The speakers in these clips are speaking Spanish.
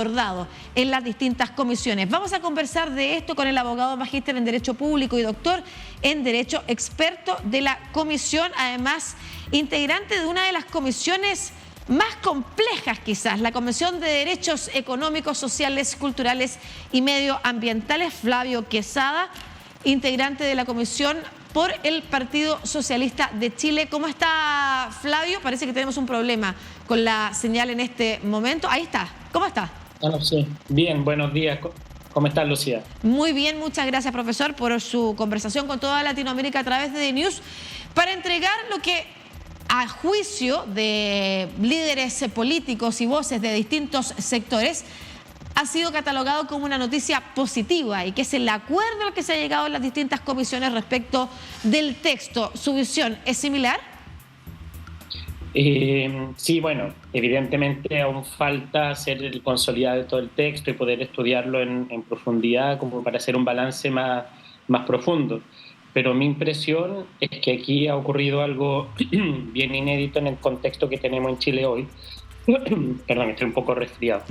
abordado en las distintas comisiones. Vamos a conversar de esto con el abogado magíster en Derecho Público y doctor en Derecho, experto de la comisión, además integrante de una de las comisiones más complejas quizás, la Comisión de Derechos Económicos, Sociales, Culturales y Medioambientales, Flavio Quesada, integrante de la comisión por el Partido Socialista de Chile. ¿Cómo está, Flavio? Parece que tenemos un problema con la señal en este momento. Ahí está. ¿Cómo está? Sí. Bien, buenos días. ¿Cómo estás, Lucía? Muy bien, muchas gracias, profesor, por su conversación con toda Latinoamérica a través de The News para entregar lo que, a juicio de líderes políticos y voces de distintos sectores, ha sido catalogado como una noticia positiva y que es el acuerdo al que se ha llegado en las distintas comisiones respecto del texto. ¿Su visión es similar? Sí, bueno, evidentemente aún falta hacer el consolidado de todo el texto y poder estudiarlo en profundidad como para hacer un balance más profundo. Pero mi impresión es que aquí ha ocurrido algo bien inédito en el contexto que tenemos en Chile hoy. Perdón, estoy un poco resfriado.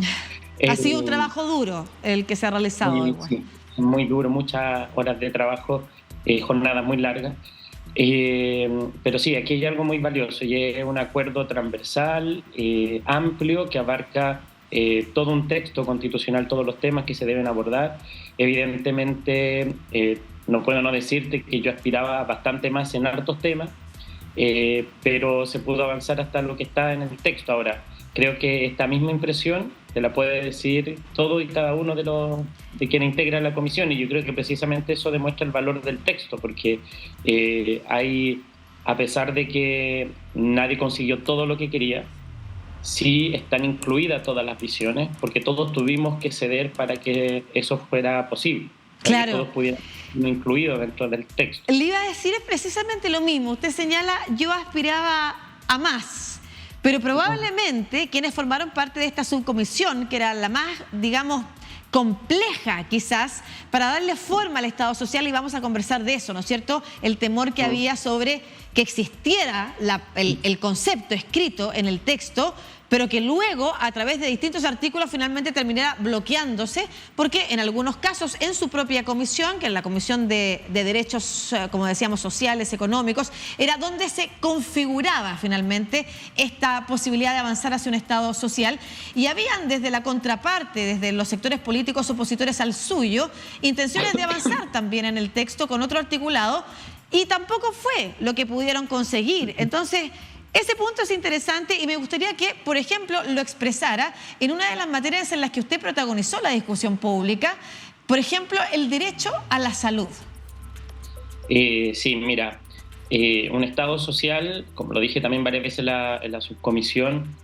Ha sido un trabajo duro el que se ha realizado. Sí, muy duro, muchas horas de trabajo, jornadas muy largas. Pero sí, aquí hay algo muy valioso y es un acuerdo transversal, amplio, que abarca todo un texto constitucional, todos los temas que se deben abordar. Evidentemente, no puedo no decirte que yo aspiraba bastante más en hartos temas, pero se pudo avanzar hasta lo que está en el texto. Ahora, creo que esta misma impresión te la puede decir todo y cada uno de quienes integran la comisión, y yo creo que precisamente eso demuestra el valor del texto, porque a pesar de que nadie consiguió todo lo que quería, sí están incluidas todas las visiones, porque todos tuvimos que ceder para que eso fuera posible. Claro. Que todos pudieran ser incluidos dentro del texto. Le iba a decir precisamente lo mismo. Usted señala, yo aspiraba a más. Pero probablemente quienes formaron parte de esta subcomisión, que era la más, digamos, compleja quizás, para darle forma al Estado social, y vamos a conversar de eso, ¿no es cierto? El temor que había sobre que existiera el concepto escrito en el texto, pero que luego, a través de distintos artículos, finalmente terminara bloqueándose, porque en algunos casos, en su propia comisión, que es la Comisión de Derechos, como decíamos, sociales, económicos, era donde se configuraba finalmente esta posibilidad de avanzar hacia un Estado social, y habían desde la contraparte, desde los sectores políticos opositores al suyo, intenciones de avanzar también en el texto con otro articulado, y tampoco fue lo que pudieron conseguir. Entonces, ese punto es interesante y me gustaría que, por ejemplo, lo expresara en una de las materias en las que usted protagonizó la discusión pública, por ejemplo, el derecho a la salud. Sí, mira, un Estado social, como lo dije también varias veces en la subcomisión,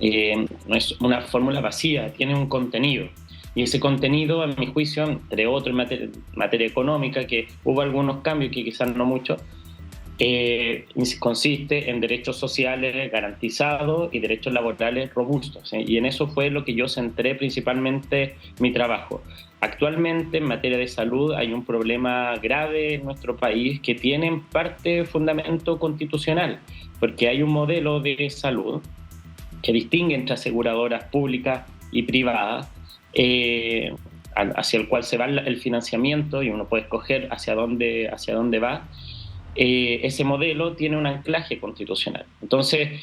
no es una fórmula vacía, tiene un contenido. Y ese contenido, a mi juicio, entre otros en materia económica, que hubo algunos cambios que quizás no mucho, consiste en derechos sociales garantizados y derechos laborales robustos, ¿sí? Y en eso fue lo que yo centré principalmente mi trabajo. Actualmente en materia de salud hay un problema grave en nuestro país que tiene en parte fundamento constitucional, porque hay un modelo de salud que distingue entre aseguradoras públicas y privadas, hacia el cual se va el financiamiento y uno puede escoger hacia dónde va. Ese modelo tiene un anclaje constitucional. Entonces,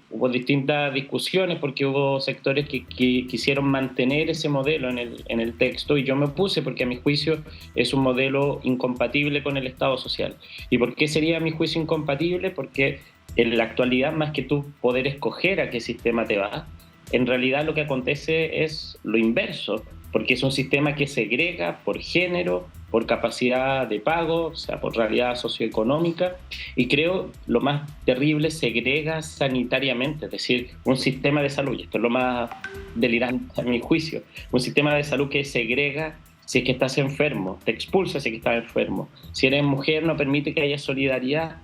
hubo distintas discusiones porque hubo sectores que quisieron mantener ese modelo en el texto, y yo me opuse porque a mi juicio es un modelo incompatible con el Estado social. ¿Y por qué sería a mi juicio incompatible? Porque en la actualidad, más que tú poder escoger a qué sistema te vas, en realidad lo que acontece es lo inverso, porque es un sistema que segrega por género, por capacidad de pago, o sea, por realidad socioeconómica, y creo lo más terrible, segrega sanitariamente, es decir, un sistema de salud, y esto es lo más delirante a mi juicio, un sistema de salud que segrega si es que estás enfermo, te expulsa si es que estás enfermo, si eres mujer no permite que haya solidaridad,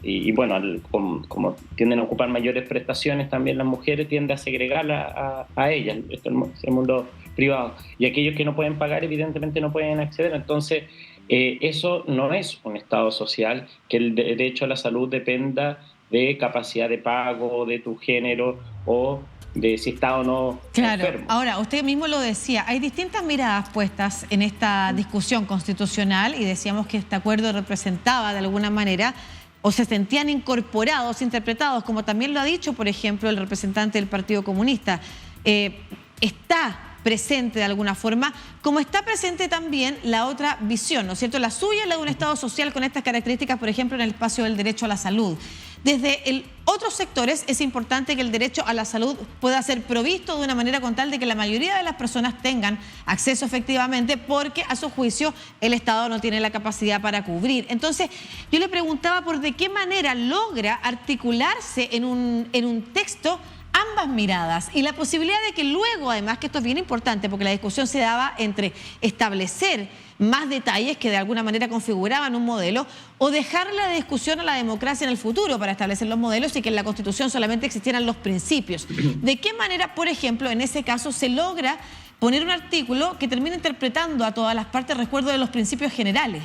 y bueno, como tienden a ocupar mayores prestaciones, también las mujeres tienden a segregar a ellas. Esto es el mundo privado. Y aquellos que no pueden pagar, evidentemente no pueden acceder. Entonces, eso no es un Estado social, que el derecho a la salud dependa de capacidad de pago, de tu género o de si está o no claro, enfermo. Ahora, usted mismo lo decía, hay distintas miradas puestas en esta discusión constitucional y decíamos que este acuerdo representaba de alguna manera o se sentían incorporados, interpretados, como también lo ha dicho, por ejemplo, el representante del Partido Comunista. Está presente de alguna forma, como está presente también la otra visión, ¿no es cierto? La suya, la de un Estado social con estas características, por ejemplo, en el espacio del derecho a la salud. Desde otros sectores es importante que el derecho a la salud pueda ser provisto de una manera con tal de que la mayoría de las personas tengan acceso efectivamente, porque a su juicio el Estado no tiene la capacidad para cubrir. Entonces, yo le preguntaba por de qué manera logra articularse en un texto ambas miradas y la posibilidad de que luego, además, que esto es bien importante porque la discusión se daba entre establecer más detalles que de alguna manera configuraban un modelo o dejar la discusión a la democracia en el futuro para establecer los modelos y que en la Constitución solamente existieran los principios. ¿De qué manera, por ejemplo, en ese caso se logra poner un artículo que termine interpretando a todas las partes, recuerdo, de los principios generales?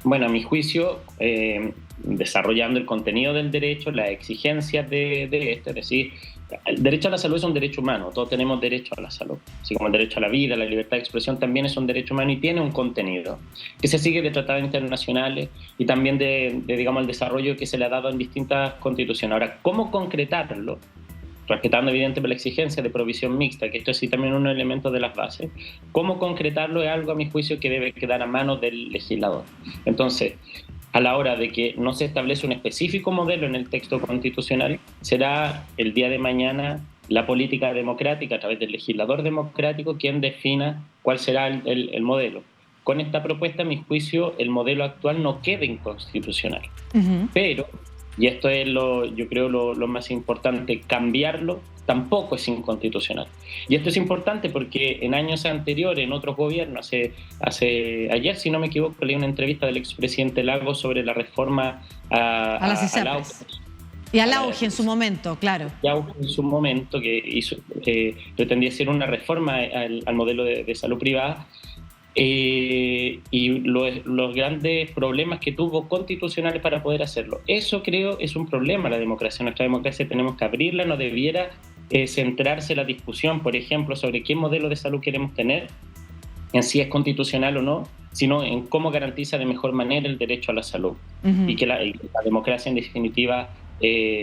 Bueno, a mi juicio, desarrollando el contenido del derecho, las exigencias de este, es decir, el derecho a la salud es un derecho humano, todos tenemos derecho a la salud, así como el derecho a la vida, la libertad de expresión también es un derecho humano y tiene un contenido que se sigue de tratados internacionales y también de digamos, el desarrollo que se le ha dado en distintas constituciones. Ahora, ¿cómo concretarlo? Respetando evidentemente la exigencia de provisión mixta, que esto es sí también uno de los elementos de las bases, ¿cómo concretarlo? Es algo a mi juicio que debe quedar a manos del legislador. Entonces, a la hora de que no se establece un específico modelo en el texto constitucional, será el día de mañana la política democrática, a través del legislador democrático, quien defina cuál será el modelo. Con esta propuesta, a mi juicio, el modelo actual no queda inconstitucional. Pero, y esto es yo creo lo más importante, cambiarlo tampoco es inconstitucional. Y esto es importante porque en años anteriores, en otros gobiernos, ayer, si no me equivoco, leí una entrevista del expresidente Lagos sobre la reforma a las ISAPRES. Y al auge en su momento, claro. Y auge en su momento, que pretendía ser una reforma al modelo de salud privada. Y los grandes problemas que tuvo constitucionales para poder hacerlo. Eso creo es un problema la democracia. Nuestra democracia tenemos que abrirla, no debiera centrarse la discusión, por ejemplo, sobre qué modelo de salud queremos tener, en si es constitucional o no, sino en cómo garantiza de mejor manera el derecho a la salud y que la democracia en definitiva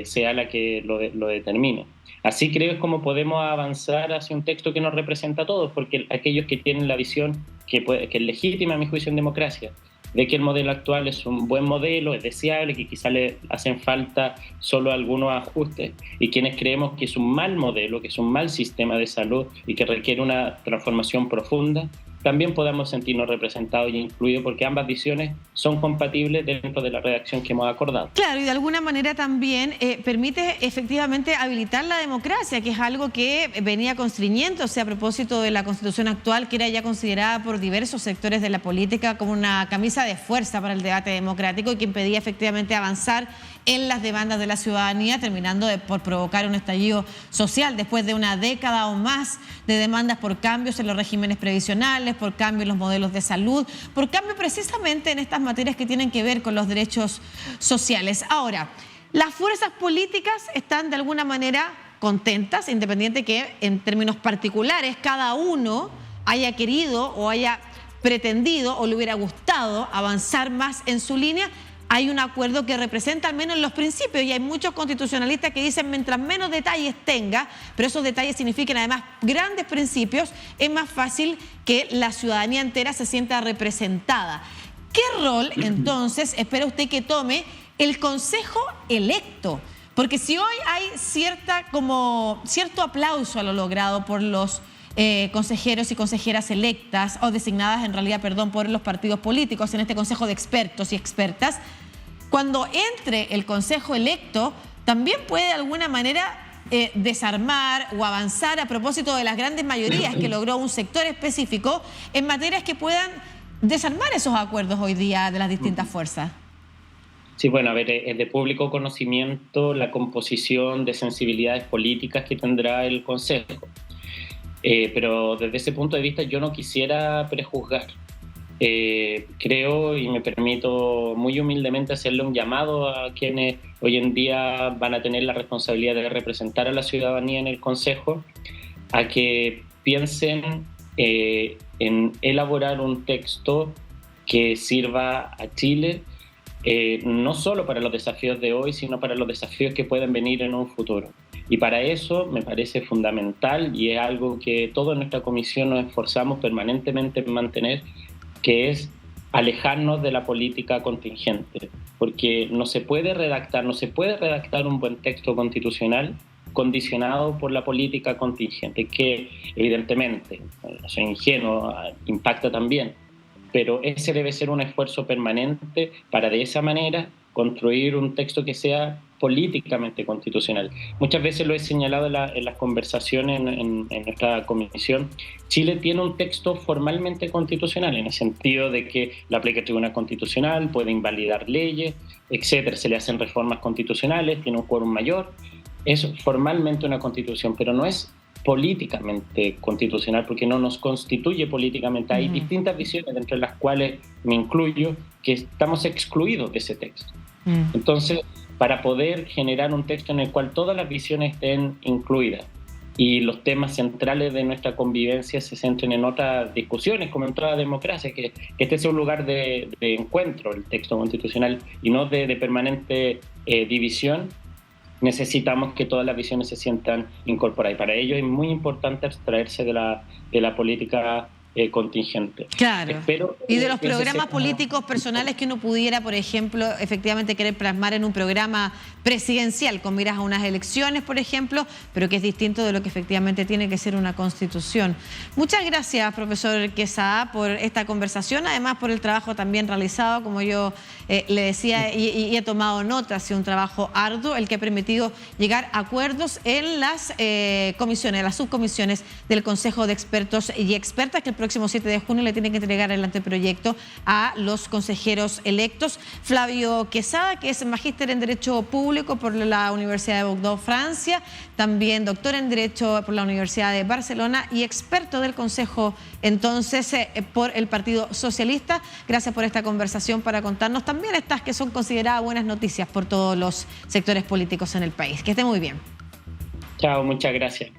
sea la que lo determine. Así creo es como podemos avanzar hacia un texto que nos representa a todos, porque aquellos que tienen la visión que es legítima a mi juicio en democracia, de que el modelo actual es un buen modelo, es deseable, que quizá le hacen falta solo algunos ajustes, y quienes creemos que es un mal modelo, que es un mal sistema de salud y que requiere una transformación profunda, también podamos sentirnos representados y incluidos, porque ambas visiones son compatibles dentro de la redacción que hemos acordado. Claro, y de alguna manera también permite efectivamente habilitar la democracia, que es algo que venía constriñéndose a propósito de la Constitución actual, que era ya considerada por diversos sectores de la política como una camisa de fuerza para el debate democrático y que impedía efectivamente avanzar en las demandas de la ciudadanía, terminando por provocar un estallido social después de una década o más de demandas por cambios en los regímenes previsionales, por cambios en los modelos de salud, por cambio precisamente en estas materias que tienen que ver con los derechos sociales. Ahora, las fuerzas políticas están de alguna manera contentas, independiente que en términos particulares cada uno haya querido o haya pretendido o le hubiera gustado avanzar más en su línea. Hay un acuerdo que representa al menos los principios y hay muchos constitucionalistas que dicen mientras menos detalles tenga, pero esos detalles significan además grandes principios, es más fácil que la ciudadanía entera se sienta representada. ¿Qué rol entonces espera usted que tome el Consejo electo? Porque si hoy hay cierto aplauso a lo logrado por los consejeros y consejeras electas o designadas en realidad, por los partidos políticos en este consejo de expertos y expertas, cuando entre el consejo electo también puede de alguna manera desarmar o avanzar a propósito de las grandes mayorías que logró un sector específico en materias que puedan desarmar esos acuerdos hoy día de las distintas fuerzas. Sí, bueno, a ver, es de público conocimiento la composición de sensibilidades políticas que tendrá el Consejo. Pero desde ese punto de vista yo no quisiera prejuzgar. Creo y me permito muy humildemente hacerle un llamado a quienes hoy en día van a tener la responsabilidad de representar a la ciudadanía en el Consejo, a que piensen en elaborar un texto que sirva a Chile, no solo para los desafíos de hoy, sino para los desafíos que pueden venir en un futuro. Y para eso me parece fundamental, y es algo que todos en nuestra comisión nos esforzamos permanentemente en mantener, que es alejarnos de la política contingente, porque no se puede redactar un buen texto constitucional condicionado por la política contingente, que evidentemente, no soy ingenuo, impacta también, pero ese debe ser un esfuerzo permanente para de esa manera construir un texto que sea políticamente constitucional. Muchas veces lo he señalado en las conversaciones en nuestra comisión. Chile tiene un texto formalmente constitucional, en el sentido de que lo aplica el Tribunal Constitucional, puede invalidar leyes, etcétera. Se le hacen reformas constitucionales, tiene un quórum mayor. Es formalmente una constitución, pero no es políticamente constitucional, porque no nos constituye políticamente. Hay distintas visiones, entre las cuales me incluyo, que estamos excluidos de ese texto. Entonces, para poder generar un texto en el cual todas las visiones estén incluidas y los temas centrales de nuestra convivencia se centren en otras discusiones, como en toda democracia, que este sea un lugar de encuentro, el texto constitucional, y no de permanente división, necesitamos que todas las visiones se sientan incorporadas. Y para ello es muy importante abstraerse de la política contingente. Claro. Y de los programas políticos personales que uno pudiera, por ejemplo, efectivamente querer plasmar en un programa presidencial con miras a unas elecciones, por ejemplo, pero que es distinto de lo que efectivamente tiene que ser una constitución. Muchas gracias, profesor Quesada, por esta conversación, además por el trabajo también realizado, como yo le decía, y he tomado nota, ha sido un trabajo arduo el que ha permitido llegar a acuerdos en las comisiones, las subcomisiones del Consejo de Expertos y Expertas, que el próximo 7 de junio le tiene que entregar el anteproyecto a los consejeros electos. Flavio Quesada, que es magíster en Derecho Público por la Universidad de Bordeaux, Francia, también doctor en Derecho por la Universidad de Barcelona y experto del Consejo, entonces, por el Partido Socialista. Gracias por esta conversación para contarnos también estas que son consideradas buenas noticias por todos los sectores políticos en el país. Que esté muy bien. Chao, muchas gracias.